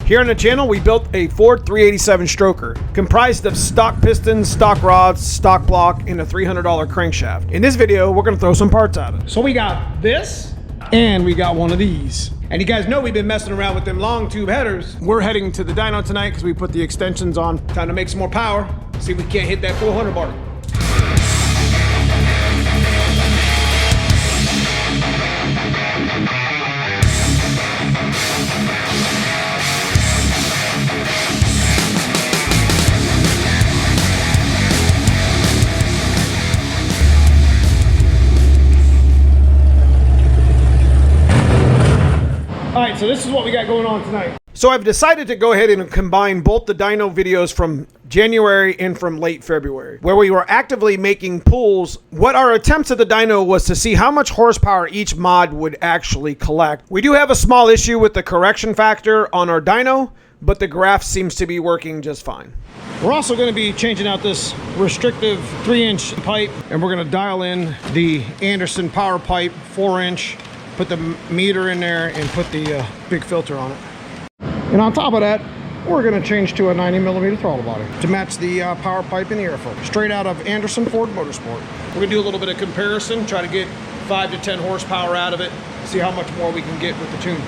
Here on the channel, we built a Ford 387 stroker, comprised of stock pistons, stock rods, stock block, and a $300 crankshaft. In this video, we're gonna throw some parts at it. So we got this, and we got one of these. And you guys know we've been messing around with them long tube headers. We're heading to the dyno tonight because we put the extensions on. Time to make some more power. See if we can't hit that 400 bar. All right, so this is what we got going on tonight. So I've decided to go ahead and combine both the dyno videos from January and from late February, where we were actively making pulls. What our attempts at the dyno was to see how much horsepower each mod would actually collect. We do have a small issue with the correction factor on our dyno, but the graph seems to be working just fine. We're also going to be changing out this restrictive 3-inch pipe, and we're going to dial in the Anderson power pipe 4-inch. Put the meter in there and put the big filter on it. And on top of that, we're going to change to a 90mm throttle body to match the power pipe and the air filter. Straight out of Anderson Ford Motorsport. We're going to do a little bit of comparison, try to get 5 to 10 horsepower out of it, see how much more we can get with the tune.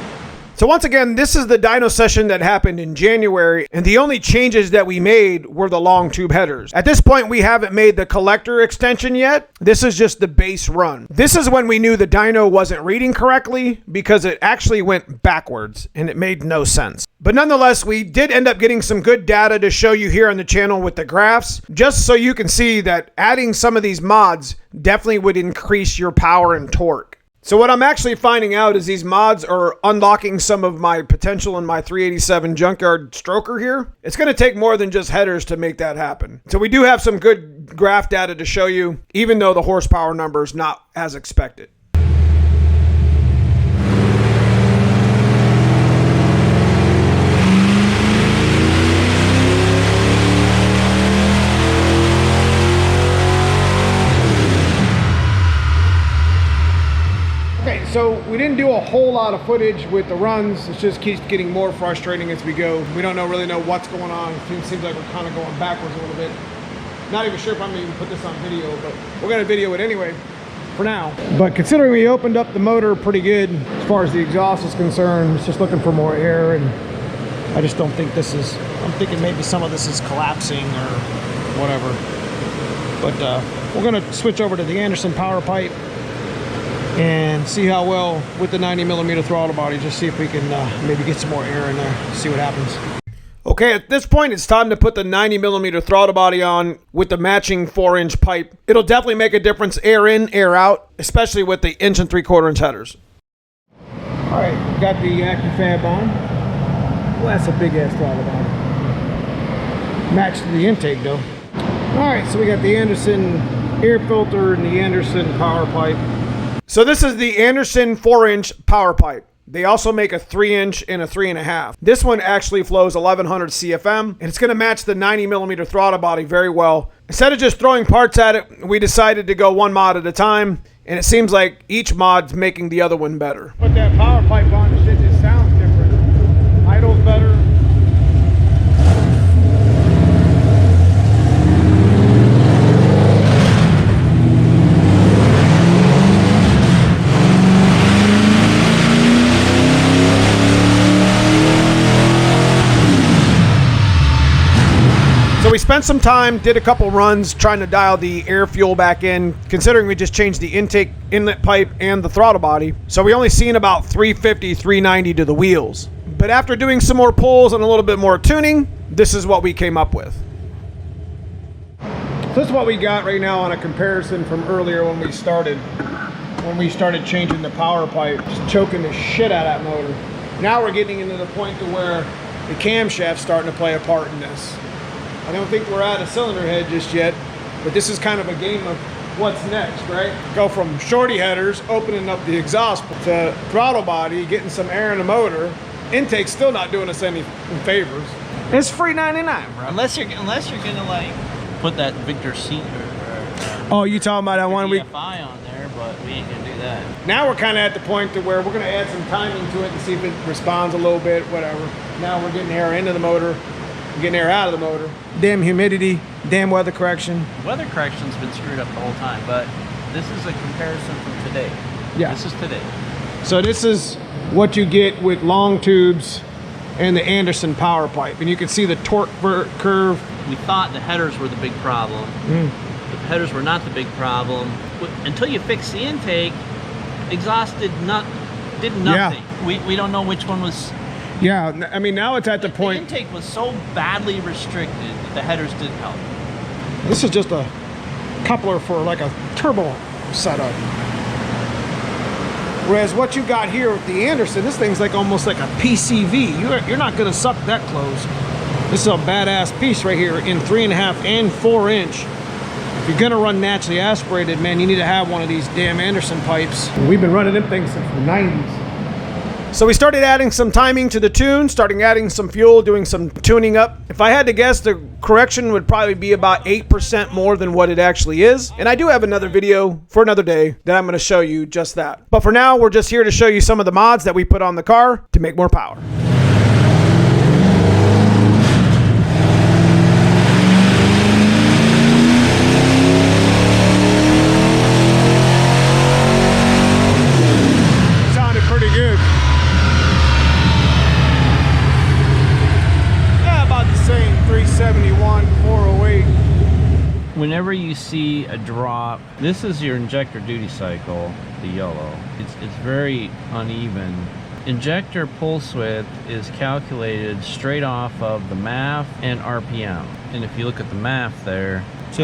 So once again, this is the dyno session that happened in January, and the only changes that we made were the long tube headers. At this point, we haven't made the collector extension yet. This is just the base run. This is when we knew the dyno wasn't reading correctly because it actually went backwards and it made no sense. But nonetheless, we did end up getting some good data to show you here on the channel with the graphs, just so you can see that adding some of these mods definitely would increase your power and torque. So what I'm actually finding out is these mods are unlocking some of my potential in my 387 Junkyard stroker here. It's going to take more than just headers to make that happen. So we do have some good graph data to show you, even though the horsepower number is not as expected. Okay, so we didn't do a whole lot of footage with the runs. It just keeps getting more frustrating as we go. We don't really know what's going on. It seems like we're kind of going backwards a little bit. Not even sure if I'm going to even put this on video, but we're going to video it anyway for now. But considering we opened up the motor pretty good as far as the exhaust is concerned, it's just looking for more air, and I just don't think this is, I'm thinking maybe some of this is collapsing or whatever. But we're going to switch over to the Anderson power pipe and see how well with the 90mm throttle body, just see if we can maybe get some more air in there, see what happens. Okay, at this point it's time to put the 90mm throttle body on with the matching 4-inch pipe. It'll definitely make a difference, air in, air out, especially with the 1 3/4-inch headers. All right, got the AccuFab on. Well, that's a big ass throttle body. Matched the intake though. All right, so we got the Anderson air filter and the Anderson power pipe. So this is the Anderson 4-inch power pipe. They also make a 3-inch and a 3.5. This one actually flows 1100 CFM, and it's going to match the 90mm throttle body very well. Instead of just throwing parts at it, we decided to go one mod at a time, and it seems like each mod's making the other one better. Put that power pipe on, shit, it sounds different. Idles better. So we spent some time, did a couple runs trying to dial the air fuel back in, considering we just changed the intake inlet pipe and the throttle body. So we only seen about 350, 390 to the wheels. But after doing some more pulls and a little bit more tuning, this is what we came up with. So this is what we got right now on a comparison from earlier when we started changing the power pipe, just choking the shit out of that motor. Now we're getting into the point to where the camshaft's starting to play a part in this. I don't think we're at a cylinder head just yet, but this is kind of a game of what's next, right? Go from shorty headers, opening up the exhaust to throttle body, getting some air in the motor. Intake's still not doing us any favors. It's free 99, bro. Unless you're gonna like put that Victor seat or oh, you talking about that one we DFI on there, but we ain't gonna do that. Now we're kind of at the point to where we're gonna add some timing to it to see if it responds a little bit, whatever. Now we're getting air into the motor, getting air out of the motor. Damn humidity, damn weather correction. Weather correction's been screwed up the whole time, but this is a comparison from today. Yeah. This is today. So this is what you get with long tubes and the Anderson power pipe. And you can see the torque curve. We thought the headers were the big problem, but the headers were not the big problem. Until you fix the intake, exhaust did nothing. Yeah. We don't know which one was. Yeah, I mean, now it's at the point. The intake was so badly restricted that the headers didn't help. This is just a coupler for like a turbo setup. Whereas what you got here with the Anderson, this thing's like almost like a PCV. You're not gonna suck that close. This is a badass piece right here in 3.5 and 4 inch. If you're gonna run naturally aspirated, man, you need to have one of these damn Anderson pipes. We've been running them things since the 90s. So we started adding some timing to the tune, starting adding some fuel, doing some tuning up. If I had to guess, the correction would probably be about 8% more than what it actually is. And I do have another video for another day that I'm going to show you just that. But for now, we're just here to show you some of the mods that we put on the car to make more power. Sounded pretty good. Same 371, 408. Whenever you see a drop, this is your injector duty cycle, the yellow. It's very uneven. Injector pulse width is calculated straight off of the MAF and RPM. And if you look at the MAF there, I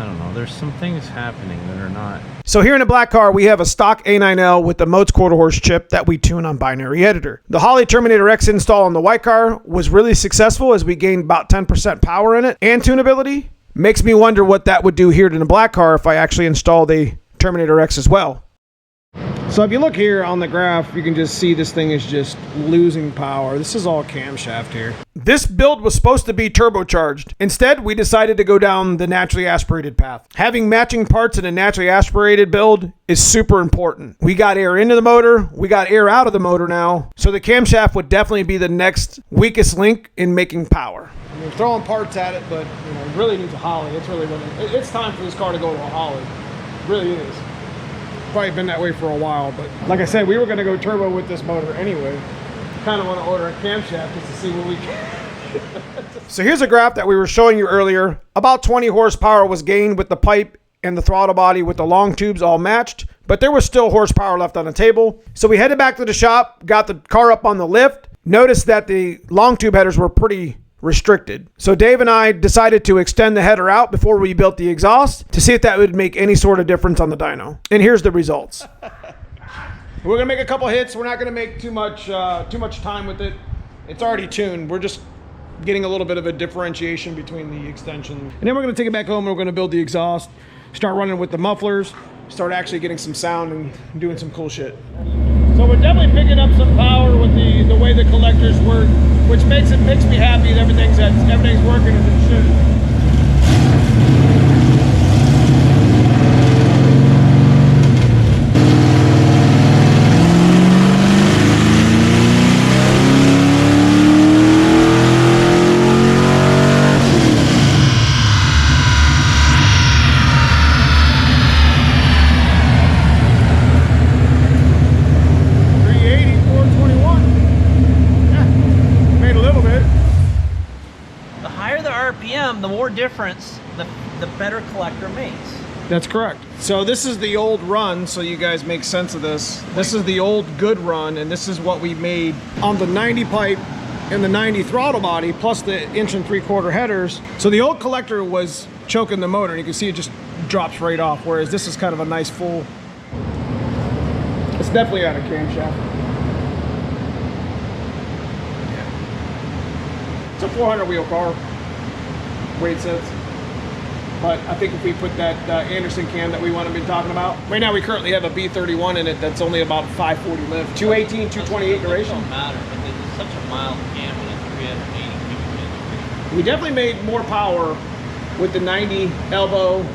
don't know, there's some things happening that are not. So here in the black car, we have a stock A9L with the Motes quarter horse chip that we tune on binary editor. The Holley Terminator X install on the white car was really successful as we gained about 10% power in it and tunability. Makes me wonder what that would do here in the black car if I actually installed a Terminator X as well. So if you look here on the graph, you can just see this thing is just losing power. This is all camshaft here. This build was supposed to be turbocharged. Instead, we decided to go down the naturally aspirated path. Having matching parts in a naturally aspirated build is super important. We got air into the motor, we got air out of the motor now, so the camshaft would definitely be the next weakest link in making power. I mean, throwing parts at it, but you know, it really needs a Holley. It's really it's time for this car to go to a Holley. It really is. Probably been that way for a while, but like I said, we were going to go turbo with this motor anyway. Kind of want to order a camshaft just to see what we can. So here's a graph that we were showing you earlier. About 20 horsepower was gained with the pipe and the throttle body with the long tubes all matched, but there was still horsepower left on the table. So we headed back to the shop, got the car up on the lift, noticed that the long tube headers were pretty restricted. So Dave and I decided to extend the header out before we built the exhaust to see if that would make any sort of difference on the dyno. And here's the results. We're gonna make a couple hits. We're not gonna make too much time with it. It's already tuned. We're just getting a little bit of a differentiation between the extension. And then we're gonna take it back home and we're gonna build the exhaust, start running with the mufflers, start actually getting some sound and doing some cool shit. So we're definitely picking up some power with the way the collectors work, which makes me happy that everything's working as it should. The more difference, the better collector makes. That's correct. So this is the old run, so you guys make sense of this. This is the old good run, and this is what we made on the 90 pipe and the 90 throttle body, plus the 1 3/4 headers. So the old collector was choking the motor, and you can see it just drops right off, whereas this is kind of a nice full. It's definitely out of camshaft. It's a 400 wheel car. Weight sets, but I think if we put that Anderson cam that we want to be talking about, right now we currently have a B31 in it that's only about 540 lift, 218, 228 duration. It don't matter, but it's such a mild cam with a 380 cubic inch. We definitely made more power with the 90 elbow,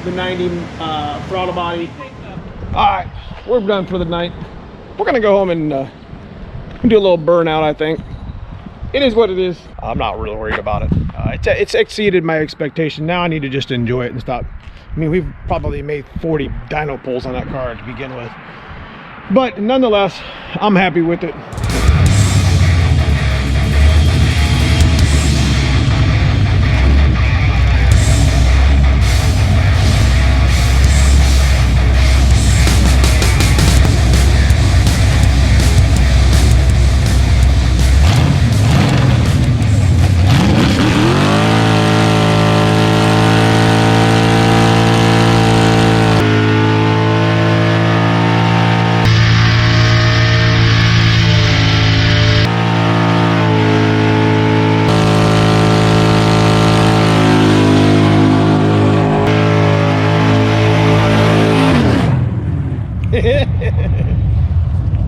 the 90 throttle body. Alright, we're done for the night. We're gonna go home and do a little burnout, I think. It is what it is. I'm not really worried about it. It's exceeded my expectation. Now I need to just enjoy it and stop. I mean, we've probably made 40 dyno pulls on that car to begin with. But nonetheless, I'm happy with it.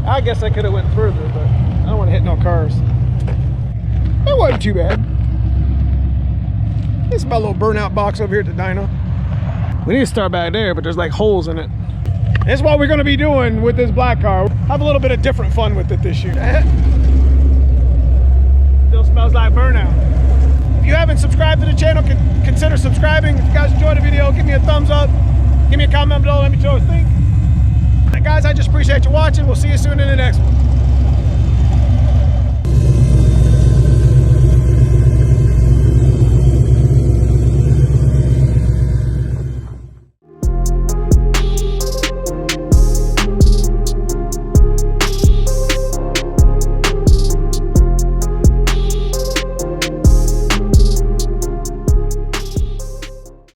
I guess I could have went further, but I don't want to hit no cars. That wasn't too bad. This is my little burnout box over here at the dyno. We need to start back there, but there's like holes in it. That's what we're going to be doing with this black car. Have a little bit of different fun with it this year. Still smells like burnout. If you haven't subscribed to the channel, consider subscribing. If you guys enjoyed the video, give me a thumbs up. Give me a comment below. Let me know what you think. Guys, I just appreciate you watching. We'll see you soon in the next one.